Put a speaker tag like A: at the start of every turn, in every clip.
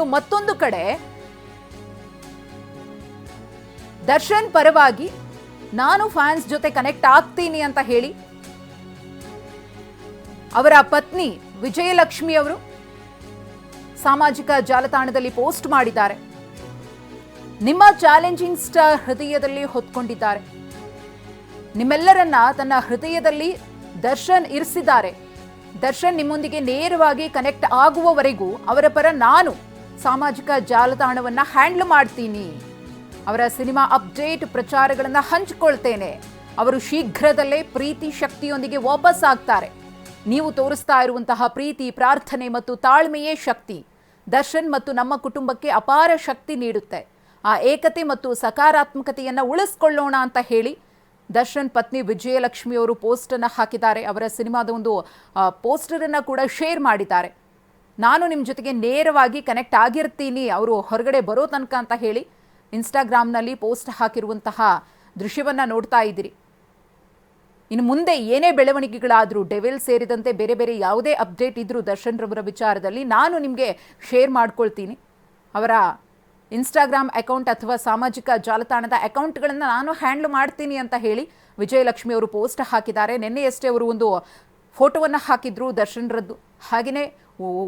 A: ಮತ್ತೊಂದು ಕಡೆ ದರ್ಶನ್ ಪರವಾಗಿ ನಾನು ಫ್ಯಾನ್ಸ್ ಜೊತೆ ಕನೆಕ್ಟ್ ಆಗ್ತೀನಿ ಅಂತ ಹೇಳಿ ಅವರ ಪತ್ನಿ ವಿಜಯಲಕ್ಷ್ಮಿ ಅವರು ಸಾಮಾಜಿಕ ಜಾಲತಾಣದಲ್ಲಿ ಪೋಸ್ಟ್ ಮಾಡಿದ್ದಾರೆ. ನಿಮ್ಮ ಚಾಲೆಂಜಿಂಗ್ ಸ್ಟಾರ್ ಹೃದಯದಲ್ಲಿ ಹೊತ್ಕೊಂಡಿದ್ದಾರೆ. ನಿಮ್ಮೆಲ್ಲರನ್ನ ತನ್ನ ಹೃದಯದಲ್ಲಿ ದರ್ಶನ್ ಇರಿಸಿದ್ದಾರೆ. ದರ್ಶನ್ ನಿಮ್ಮೊಂದಿಗೆ ನೇರವಾಗಿ ಕನೆಕ್ಟ್ ಆಗುವವರೆಗೂ ಅವರ ಪರ ನಾನು ಸಾಮಾಜಿಕ ಜಾಲತಾಣವನ್ನ ಹ್ಯಾಂಡಲ್ ಮಾಡ್ತೀನಿ. ಅವರ ಸಿನಿಮಾ ಅಪ್ಡೇಟ್ ಪ್ರಚಾರಗಳನ್ನ ಹಂಚಿಕೊಳ್ತೇನೆ. ಅವರು ಶೀಘ್ರದಲ್ಲೇ ಪ್ರೀತಿ ಶಕ್ತಿಯೊಂದಿಗೆ ವಾಪಸ್ ಆಗ್ತಾರೆ. ನೀವು ತೋರಿಸ್ತಾ ಇರುವಂತಹ ಪ್ರೀತಿ, ಪ್ರಾರ್ಥನೆ ಮತ್ತು ತಾಳ್ಮೆಯೇ ಶಕ್ತಿ. ದರ್ಶನ್ ಮತ್ತು ನಮ್ಮ ಕುಟುಂಬಕ್ಕೆ ಅಪಾರ ಶಕ್ತಿ ನೀಡುತ್ತೆ. ಆ ಏಕತೆ ಮತ್ತು ಸಕಾರಾತ್ಮಕತೆಯನ್ನ ಉಳಿಸ್ಕೊಳ್ಳೋಣ ಅಂತ ಹೇಳಿ ದರ್ಶನ್ ಪತ್ನಿ ವಿಜಯಲಕ್ಷ್ಮಿ ಅವರು ಪೋಸ್ಟ್ ಅನ್ನು ಹಾಕಿದ್ದಾರೆ. ಅವರ ಸಿನಿಮಾದ ಒಂದು ಪೋಸ್ಟರ್ ಅನ್ನ ಕೂಡ ಶೇರ್ ಮಾಡಿದ್ದಾರೆ. ನಾನು ನಿಮ್ಮ ಜೊತೆಗೆ ನೇರವಾಗಿ ಕನೆಕ್ಟ್ ಆಗಿರ್ತೀನಿ ಅವರು ಹೊರಗಡೆ ಬರೋ ತನಕ ಅಂತ ಹೇಳಿ ಇನ್ಸ್ಟಾಗ್ರಾಮ್ನಲ್ಲಿ ಪೋಸ್ಟ್ ಹಾಕಿರುವಂತಹ ದೃಶ್ಯವನ್ನ ನೋಡ್ತಾ ಇದ್ದೀರಿ. ಇನ್ನು ಮುಂದೆ ಏನೇ ಬೆಳವಣಿಗೆಗಳಾದರೂ, ಡೆವಿಲ್ ಸೇರಿದಂತೆ ಬೇರೆ ಬೇರೆ ಯಾವುದೇ ಅಪ್ಡೇಟ್ ಇದ್ರೂ ದರ್ಶನ್ ರವರ ವಿಚಾರದಲ್ಲಿ ನಾನು ನಿಮಗೆ ಶೇರ್ ಮಾಡ್ಕೊಳ್ತೀನಿ. ಅವರ ಇನ್ಸ್ಟಾಗ್ರಾಮ್ ಅಕೌಂಟ್ ಅಥವಾ ಸಾಮಾಜಿಕ ಜಾಲತಾಣದ ಅಕೌಂಟ್ಗಳನ್ನು ನಾನು ಹ್ಯಾಂಡಲ್ ಮಾಡ್ತೀನಿ ಅಂತ ಹೇಳಿ ವಿಜಯಲಕ್ಷ್ಮಿ ಅವರು ಪೋಸ್ಟ್ ಹಾಕಿದ್ದಾರೆ. ನಿನ್ನೆಯಷ್ಟೇ ಅವರು ಒಂದು ಫೋಟೋವನ್ನು ಹಾಕಿದ್ರು ದರ್ಶನ್ರದ್ದು. ಹಾಗೆಯೇ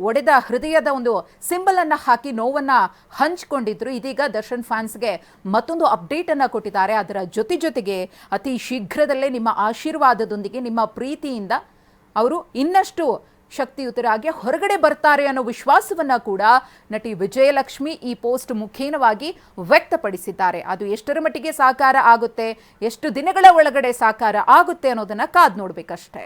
A: ಒಡೆದ ಹೃದಯದ ಒಂದು ಸಿಂಬಲ್ ಅನ್ನು ಹಾಕಿ ನೋವನ್ನು ಹಂಚಿಕೊಂಡಿದ್ರು. ಇದೀಗ ದರ್ಶನ್ ಫ್ಯಾನ್ಸ್ಗೆ ಮತ್ತೊಂದು ಅಪ್ಡೇಟ್ ಅನ್ನು ಕೊಟ್ಟಿದ್ದಾರೆ. ಅದರ ಜೊತೆಗೆ ಅತಿ ಶೀಘ್ರದಲ್ಲೇ ನಿಮ್ಮ ಆಶೀರ್ವಾದದೊಂದಿಗೆ, ನಿಮ್ಮ ಪ್ರೀತಿಯಿಂದ ಅವರು ಇನ್ನಷ್ಟು ಶಕ್ತಿಯುತರಾಗಿ ಹೊರಗಡೆ ಬರ್ತಾರೆ ಅನ್ನೋ ವಿಶ್ವಾಸವನ್ನ ಕೂಡ ನಟಿ ವಿಜಯಲಕ್ಷ್ಮಿ ಈ ಪೋಸ್ಟ್ ಮುಖೇನವಾಗಿ ವ್ಯಕ್ತಪಡಿಸಿದ್ದಾರೆ. ಅದು ಎಷ್ಟರ ಮಟ್ಟಿಗೆ ಸಾಕಾರ ಆಗುತ್ತೆ, ಎಷ್ಟು ದಿನಗಳ ಒಳಗಡೆ ಸಾಕಾರ ಆಗುತ್ತೆ ಅನ್ನೋದನ್ನ ಕಾದ್ ನೋಡ್ಬೇಕಷ್ಟೇ.